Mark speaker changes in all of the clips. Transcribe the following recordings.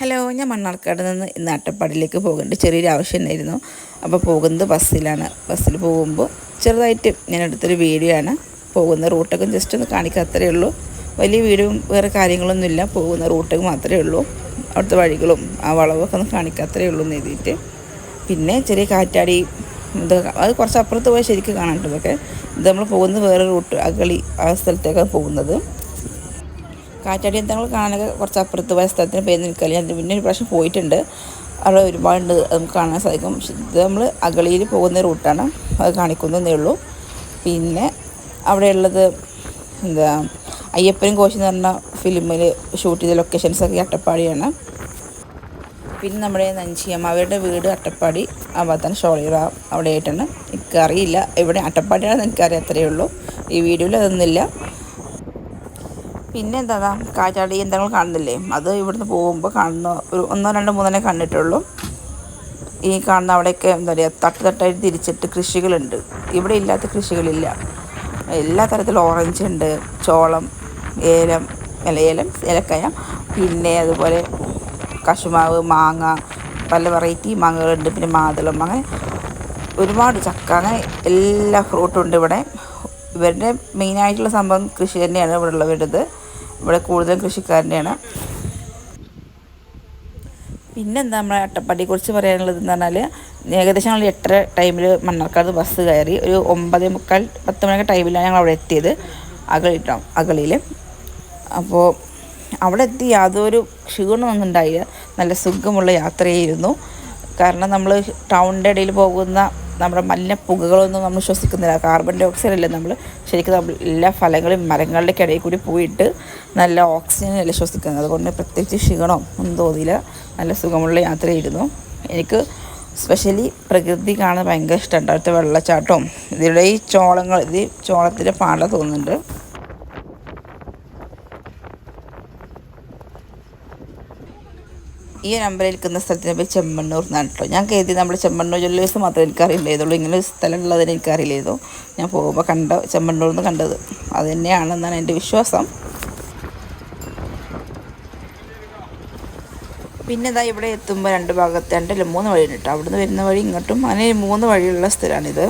Speaker 1: Hello, ഞാൻ മണ്ണാർക്കാട് നിന്ന് ഇന്ന് അട്ടപ്പാടിയിലേക്ക് പോകുന്നുണ്ട്. ചെറിയൊരു ആവശ്യം ഉണ്ടായിരുന്നു. അപ്പോൾ പോകുന്നത് ബസ്സിലാണ്. ബസ്സിൽ പോകുമ്പോൾ ചെറുതായിട്ട് ഞാൻ എടുത്തൊരു വീഡിയോ ആണ്. പോകുന്ന റൂട്ടൊക്കെ ജസ്റ്റ് ഒന്ന് കാണിക്കുക, അത്രയേ ഉള്ളൂ. വലിയ വീഡിയോയും വേറെ കാര്യങ്ങളൊന്നുമില്ല. പോകുന്ന റൂട്ടൊക്കെ മാത്രമേ ഉള്ളൂ. അവിടുത്തെ വഴികളും ആ വളവൊക്കെ ഒന്ന് കാണിക്കുക, അത്രയേ ഉള്ളൂ എന്ന് എഴുതിയിട്ട്. പിന്നെ ചെറിയ കാറ്റാടി ഇത് അത് കുറച്ച് അപ്പുറത്ത് പോയി ശരിക്കും കാണാൻ ഇതൊക്കെ. ഇത് നമ്മൾ പോകുന്നത് വേറെ റൂട്ട്, അകളി ആ സ്ഥലത്തേക്കാണ് പോകുന്നത്. കാറ്റാടി യന്ത്രങ്ങൾ കാണാനൊക്കെ കുറച്ച് അപ്പുറത്ത് പോയ സ്ഥലത്തിന് പേര് നിൽക്കില്ല. ഞാൻ പിന്നെ ഒരു പ്രാവശ്യം പോയിട്ടുണ്ട്. അവിടെ ഒരുപാടുണ്ട്, നമുക്ക് കാണാൻ സാധിക്കും. പക്ഷെ ഇത് നമ്മൾ അകളിയിൽ പോകുന്ന റൂട്ടാണ്, അത് കാണിക്കുന്നതേ ഉള്ളൂ. പിന്നെ അവിടെയുള്ളത് എന്താ അയ്യപ്പനും കോശി എന്ന് പറഞ്ഞ ഫിലിമിൽ ഷൂട്ട് ചെയ്ത ലൊക്കേഷൻസൊക്കെ അട്ടപ്പാടിയാണ്. പിന്നെ നമ്മുടെ നഞ്ചിയമ്മ അവരുടെ വീട് അട്ടപ്പാടി ആ ഭാഗത്താണ്, ഷോളിറ അവിടെ ആയിട്ടാണ്. എനിക്കറിയില്ല എവിടെ അട്ടപ്പാടിയാണെന്ന് എനിക്കറിയാം, അത്രയേ ഉള്ളൂ. ഈ വീഡിയോയിൽ അതൊന്നുമില്ല. പിന്നെ എന്താ കാറ്റാടി യന്ത്രങ്ങൾ കാണുന്നില്ലേ, അത് ഇവിടുന്ന് പോകുമ്പോൾ കാണുന്ന ഒരു 1, 2, 3 കണ്ടിട്ടുള്ളൂ. ഈ കാണുന്ന അവിടെയൊക്കെ എന്താ പറയുക, തട്ടായിട്ട് തിരിച്ചിട്ട് കൃഷികളുണ്ട്. ഇവിടെ ഇല്ലാത്ത കൃഷികളില്ല. എല്ലാ തരത്തിലും ഓറഞ്ച് ഉണ്ട്, ചോളം, ഏലം ഏലക്കായ, പിന്നെ അതുപോലെ കശുമാവ്, മാങ്ങ, പല വെറൈറ്റി മാങ്ങകളുണ്ട്. പിന്നെ മാതളം, അങ്ങനെ ഒരുപാട് ചക്ക, അങ്ങനെ എല്ലാ ഫ്രൂട്ടും ഉണ്ട് ഇവിടെ. ഇവരുടെ മെയിനായിട്ടുള്ള സംഭവം കൃഷി തന്നെയാണ് ഇവിടെ ഉള്ളവരുടേത്. ഇവിടെ കൂടുതലും കൃഷിക്കാരൻ്റെയാണ്. പിന്നെന്താ നമ്മുടെ അട്ടപ്പാടിയെക്കുറിച്ച് പറയാനുള്ളത് എന്ന് പറഞ്ഞാൽ, ഏകദേശം ഞങ്ങൾ 8:30 ടൈമിൽ മണ്ണാർക്കാട് ബസ് കയറി. ഒരു 9:45, 10 മണിയൊക്കെ ടൈമിലാണ് ഞങ്ങൾ അവിടെ എത്തിയത്, അകളിയിൽ. അപ്പോൾ അവിടെ എത്തി യാതൊരു ക്ഷീണമൊന്നും ഉണ്ടായില്ല. നല്ല സുഖമുള്ള യാത്രയായിരുന്നു. കാരണം നമ്മൾ ടൗണിൻ്റെ ഇടയിൽ പോകുന്ന നമ്മുടെ മലിനപ്പുകകളൊന്നും നമ്മൾ ശ്വസിക്കുന്നില്ല. കാർബൺ ഡൈ ഓക്സൈഡ് അല്ലേ നമ്മൾ ശരിക്കും നമ്മൾ എല്ലാ ഫലങ്ങളും മരങ്ങളുടെ ഇടയിൽ കൂടി പോയിട്ട് നല്ല ഓക്സിജനല്ലേ ശ്വസിക്കുന്നത്. അതുകൊണ്ട് പ്രത്യേകിച്ച് ക്ഷീണം ഒന്നും തോന്നിയില്ല. നല്ല സുഖമുള്ള യാത്രയായിരുന്നു. എനിക്ക് സ്പെഷ്യലി പ്രകൃതി കാണാൻ ഭയങ്കര ഇഷ്ടമുണ്ട്. അടുത്ത വെള്ളച്ചാട്ടവും ഇതിവിടെ ഈ ചോളത്തിൻ്റെ പാട തോന്നുന്നുണ്ട്. ഈ നമ്പറിൽ നിൽക്കുന്ന സ്ഥലത്തിൻ്റെ പേര് ചെമ്മണ്ണൂർ എന്നാണ് കേട്ടോ. ഞാൻ കരുതി നമ്മൾ ചെമ്മണ്ണൂർ ജ്വല്ലേഴ്സ് മാത്രമേ എനിക്കറിയില്ലായതുള്ളൂ, ഇങ്ങനെ ഒരു സ്ഥലം ഉള്ളതിന് എനിക്കറിയില്ലായിരുന്നു. ഞാൻ പോകുമ്പോൾ ചെമ്മണ്ണൂർ എന്ന് കണ്ടത് അത് തന്നെയാണെന്നാണ് എൻ്റെ വിശ്വാസം. പിന്നെ ഇതാ ഇവിടെ എത്തുമ്പോൾ 2 ഭാഗത്ത് 2 അല്ല 3 വഴിയുണ്ട് കേട്ടോ. അവിടുന്ന് വരുന്ന വഴി ഇങ്ങോട്ടും, അങ്ങനെ 3 വഴിയുള്ള സ്ഥലമാണിത്.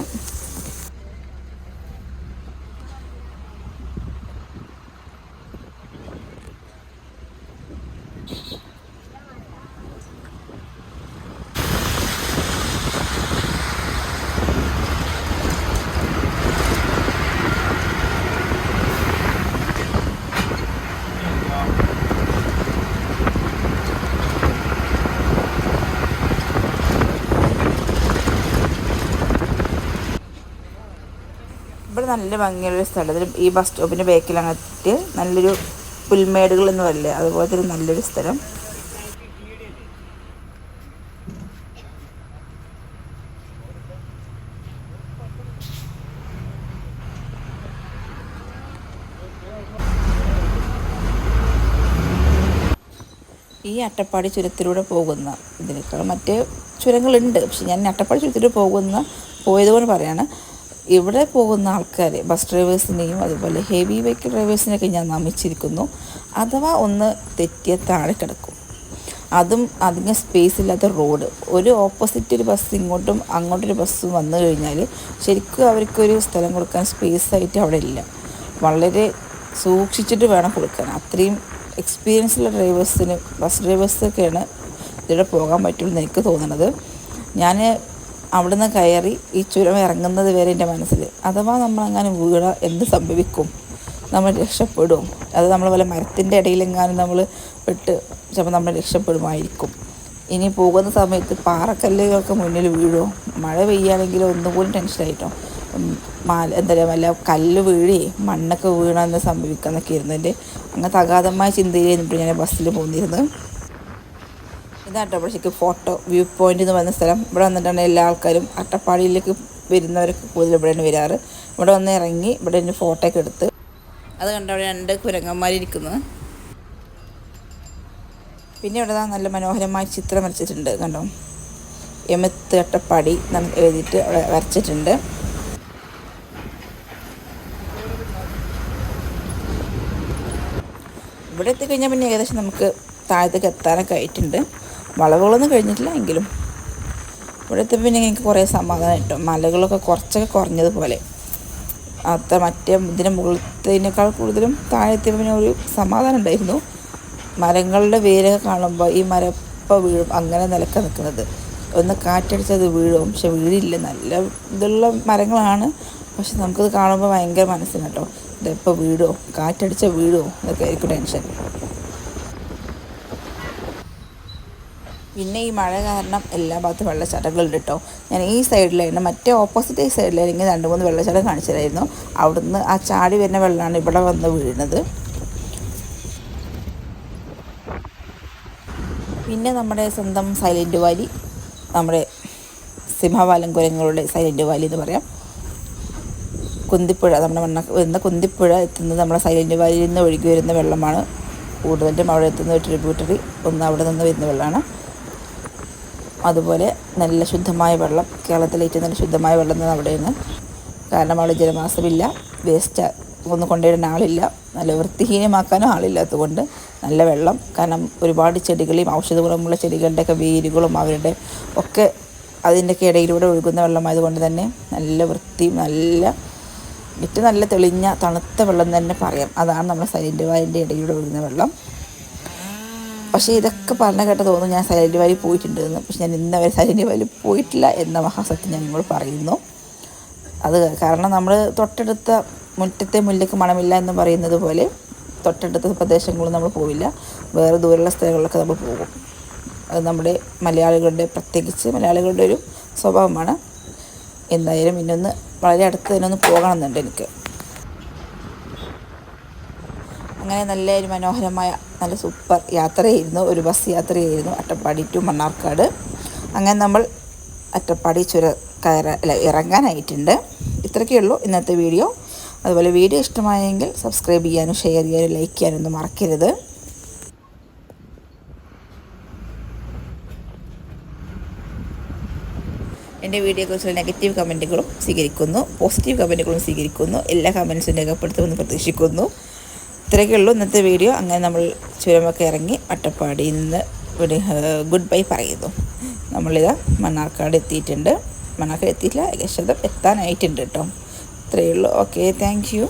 Speaker 1: ഇവിടെ നല്ല ഭംഗിയുള്ളൊരു സ്ഥലത്തിൽ ഈ ബസ് സ്റ്റോപ്പിൻ്റെ ബാക്കിലങ്ങോട്ട് നല്ലൊരു പുൽമേടുകൾ എന്ന് പറയില്ലേ, അതുപോലത്തെ ഒരു നല്ലൊരു സ്ഥലം. ഈ അട്ടപ്പാടി ചുരത്തിലൂടെ പോകുന്ന ഇതിനേക്കാൾ മറ്റേ ചുരങ്ങളുണ്ട്, പക്ഷെ ഞാൻ അട്ടപ്പാടി ചുരത്തിലൂടെ പോയതുകൊണ്ട് പറയാണ്. ഇവിടെ പോകുന്ന ആൾക്കാർ, ബസ് ഡ്രൈവേഴ്സിനെയും അതുപോലെ ഹെവി വെഹിക്കിൾ ഡ്രൈവേഴ്സിനെയൊക്കെ ഞാൻ നമിച്ചിരിക്കുന്നു. അഥവാ ഒന്ന് തെറ്റിയ താഴെ കിടക്കും. അതും അതിന് സ്പേസ് ഇല്ലാത്ത റോഡ്, ഒരു ഓപ്പോസിറ്റ് ഒരു ബസ് ഇങ്ങോട്ടും അങ്ങോട്ടൊരു ബസ്സും വന്നു കഴിഞ്ഞാൽ ശരിക്കും അവർക്കൊരു സ്ഥലം കൊടുക്കാൻ സ്പേസായിട്ട് അവിടെ ഇല്ല. വളരെ സൂക്ഷിച്ചിട്ട് വേണം കൊടുക്കാൻ. അത്രയും എക്സ്പീരിയൻസുള്ള ബസ് ഡ്രൈവേഴ്സൊക്കെയാണ് ഇതിലൂടെ പോകാൻ പറ്റുള്ളൂ എന്ന് എനിക്ക് തോന്നുന്നത്. ഞാൻ അവിടുന്ന് കയറി ഈ ചുരം ഇറങ്ങുന്നത് വരെ എൻ്റെ മനസ്സിൽ, അഥവാ നമ്മളങ്ങനെ വീണ എന്ത് സംഭവിക്കും, നമ്മൾ രക്ഷപ്പെടും, അത് നമ്മൾ വല്ല മരത്തിൻ്റെ ഇടയിലെങ്ങാനും നമ്മൾ പെട്ട് ചിലപ്പോൾ നമ്മൾ രക്ഷപ്പെടുമായിരിക്കും. ഇനി പോകുന്ന സമയത്ത് പാറക്കല്ലുകളൊക്കെ മുന്നിൽ വീഴുമോ, മഴ പെയ്യുകയാണെങ്കിൽ ഒന്നും കൂടി ടെൻഷനായിട്ടോ, എന്താ പറയുക, വല്ല കല്ല് വീഴേ മണ്ണൊക്കെ വീണെന്ന് സംഭവിക്കാമെന്നൊക്കെ ആയിരുന്നു എൻ്റെ അങ്ങനത്തെ അഗാധമായ ചിന്തയിലായിരുന്നു ഞാൻ ബസ്സിൽ പോന്നിരുന്നത്. ഇതാട്ടോ ഇവിടെ ശരിക്കും ഫോട്ടോ വ്യൂ പോയിൻ്റ് എന്ന് പറയുന്ന സ്ഥലം. ഇവിടെ വന്നിട്ടാണ് എല്ലാ ആൾക്കാരും അട്ടപ്പാടിയിലേക്ക് വരുന്നവരൊക്കെ കൂടുതൽ ഇവിടെയാണ് വരാറ്. ഇവിടെ വന്ന് ഇറങ്ങി ഇവിടെ എൻ്റെ ഫോട്ടോ ഒക്കെ എടുത്ത്, അത് കണ്ട അവിടെ 2 കുരങ്ങന്മാരിയ്ക്കുന്നത്. പിന്നെ ഇവിടെ നല്ല മനോഹരമായ ചിത്രം വരച്ചിട്ടുണ്ട് കണ്ടോ, എമത്ത് അട്ടപ്പാടി എഴുതിയിട്ട് അവിടെ വരച്ചിട്ടുണ്ട്. ഇവിടെ എത്തിക്കഴിഞ്ഞാൽ പിന്നെ ഏകദേശം നമുക്ക് താഴത്തേക്ക് എത്താനൊക്കെ ആയിട്ടുണ്ട്. വളവുകളൊന്നും കഴിഞ്ഞിട്ടില്ല എങ്കിലും ഇവിടെ എത്തിയപ്പോൾ പിന്നെ എനിക്ക് കുറേ സമാധാനം കിട്ടും. മലകളൊക്കെ കുറച്ചൊക്കെ കുറഞ്ഞതുപോലെ. അത്ര മറ്റേ ഇതിന് മുകളിലത്തേനേക്കാൾ കൂടുതലും താഴെ എത്തിയപ്പോൾ പിന്നെ ഒരു സമാധാനം ഉണ്ടായിരുന്നു. മരങ്ങളുടെ വേരൊക്കെ കാണുമ്പോൾ ഈ മരം ഇപ്പോൾ വീഴും അങ്ങനെ നിലക്ക് നിൽക്കുന്നത്. ഒന്ന് കാറ്റടിച്ചത് വീഴും, പക്ഷെ വീഴില്ല. നല്ല ഇതുള്ള മരങ്ങളാണ്, പക്ഷെ നമുക്കത് കാണുമ്പോൾ ഭയങ്കര മനസ്സിന് കേട്ടോ, ഇതെപ്പോൾ വീഴുമോ, കാറ്റടിച്ച വീഴുമോ എന്നൊക്കെ ആയിരിക്കും ടെൻഷൻ. പിന്നെ ഈ മഴ കാരണം എല്ലാ ഭാഗത്തും വെള്ളച്ചാട്ടങ്ങളുണ്ട് കേട്ടോ. ഞാൻ ഈ സൈഡിലായിരുന്നു, മറ്റേ ഓപ്പോസിറ്റ് ഈ സൈഡിലായിരുന്നു 2-3 വെള്ളച്ചാട്ടം കാണിച്ചതായിരുന്നു. അവിടുന്ന് ആ ചാടി വരുന്ന വെള്ളമാണ് ഇവിടെ വന്ന് വീഴുന്നത്. പിന്നെ നമ്മുടെ സ്വന്തം സൈലൻറ്റ് വാലി, നമ്മുടെ സിംഹവാലൻ കുരങ്ങുകളുടെ സൈലൻറ്റ് വാലി എന്ന് പറയാം. കുന്തിപ്പുഴ, നമ്മുടെ വരുന്ന കുന്തിപ്പുഴ എത്തുന്നത് നമ്മുടെ സൈലൻറ്റ് വാലിയിൽ നിന്ന് ഒഴുകി വരുന്ന വെള്ളമാണ്. കൂടുതലും അവിടെ എത്തുന്ന ഒരു ട്രിബ്യൂട്ടറി ഒന്ന് അവിടെ നിന്ന് വരുന്ന വെള്ളമാണ്. അതുപോലെ നല്ല ശുദ്ധമായ വെള്ളം, കേരളത്തിലെ ഏറ്റവും നല്ല ശുദ്ധമായ വെള്ളം എന്ന് അവിടെയാണ്. കാരണം അവിടെ ജലമാസമില്ല, വേസ്റ്റ് ഒന്നും കൊണ്ടുവരുന്ന ആളില്ല, നല്ല വൃത്തിഹീനമാക്കാനും ആളില്ലാത്തതുകൊണ്ട് നല്ല വെള്ളം. കാരണം ഒരുപാട് ചെടികളെയും ഔഷധ ഗുണമുള്ള ചെടികളുടെയൊക്കെ വേരുകളും അവരുടെ ഒക്കെ അതിൻ്റെയൊക്കെ ഇടയിലൂടെ ഒഴുകുന്ന വെള്ളമായതുകൊണ്ട് തന്നെ നല്ല വൃത്തിയും ഏറ്റവും നല്ല തെളിഞ്ഞ തണുത്ത വെള്ളം തന്നെ പറയാം. അതാണ് നമ്മുടെ സൈലൻറ്റ് വാലിൻ്റെ ഇടയിലൂടെ ഒഴുകുന്ന വെള്ളം. പക്ഷേ ഇതൊക്കെ പറഞ്ഞ കേട്ട് തോന്നുന്നു ഞാൻ സൈലൻറ്റ് വാലി പോയിട്ടുണ്ടെന്ന്. പക്ഷെ ഞാൻ ഇന്നവരെ സൈലൻറ്റ് വാലി പോയിട്ടില്ല എന്ന മഹാസത്യം ഞാൻ നിങ്ങളോട് പറയുന്നു. അത് കാരണം നമ്മൾ തൊട്ടടുത്ത മുറ്റത്തെ മുല്ലയ്ക്ക് മണമില്ല എന്ന് പറയുന്നത് പോലെ തൊട്ടടുത്ത പ്രദേശങ്ങളിൽ നമ്മൾ പോവില്ല, വേറെ ദൂരെയുള്ള സ്ഥലങ്ങളിലൊക്കെ നമ്മൾ പോകും. അത് നമ്മുടെ മലയാളികളുടെ, പ്രത്യേകിച്ച് മലയാളികളുടെ ഒരു സ്വഭാവമാണ്. എന്തായാലും ഇന്നൊന്ന് വളരെ അടുത്ത് തന്നെ ഒന്ന് പോകണമെന്നുണ്ട് എനിക്ക്. അങ്ങനെ നല്ലൊരു മനോഹരമായ നല്ല സൂപ്പർ യാത്രയായിരുന്നു, ഒരു ബസ് യാത്രയായിരുന്നു അട്ടപ്പാടി ടു മണ്ണാർക്കാട്. അങ്ങനെ നമ്മൾ അട്ടപ്പാടി ഇറങ്ങാനായിട്ടുണ്ട്. ഇത്രയൊക്കെ ഉള്ളൂ ഇന്നത്തെ വീഡിയോ. അതുപോലെ വീഡിയോ ഇഷ്ടമായെങ്കിൽ സബ്സ്ക്രൈബ് ചെയ്യാനും ഷെയർ ചെയ്യാനും ലൈക്ക് ചെയ്യാനൊന്നും മറക്കരുത്. എൻ്റെ വീഡിയോയെക്കുറിച്ചുള്ള നെഗറ്റീവ് കമൻറ്റുകളും സ്വീകരിക്കുന്നു, പോസിറ്റീവ് കമൻറ്റുകളും സ്വീകരിക്കുന്നു. എല്ലാ കമൻറ്റ്സും രേഖപ്പെടുത്തുമെന്ന് പ്രതീക്ഷിക്കുന്നു. ഇത്രയൊക്കെ ഉള്ളൂ ഇന്നത്തെ വീഡിയോ. അങ്ങനെ നമ്മൾ ചുരമൊക്കെ ഇറങ്ങി അട്ടപ്പാടിയിൽ നിന്ന് ഗുഡ് ബൈ പറയുന്നു. നമ്മളിതാ മണ്ണാർക്കാട് എത്തിയിട്ടുണ്ട്. മണ്ണാർക്കാട് എത്തിയിട്ടില്ല, ഏകദേശം എത്താനായിട്ടുണ്ട് കേട്ടോ. ഇത്രയേ ഉള്ളൂ. Okay, thank you.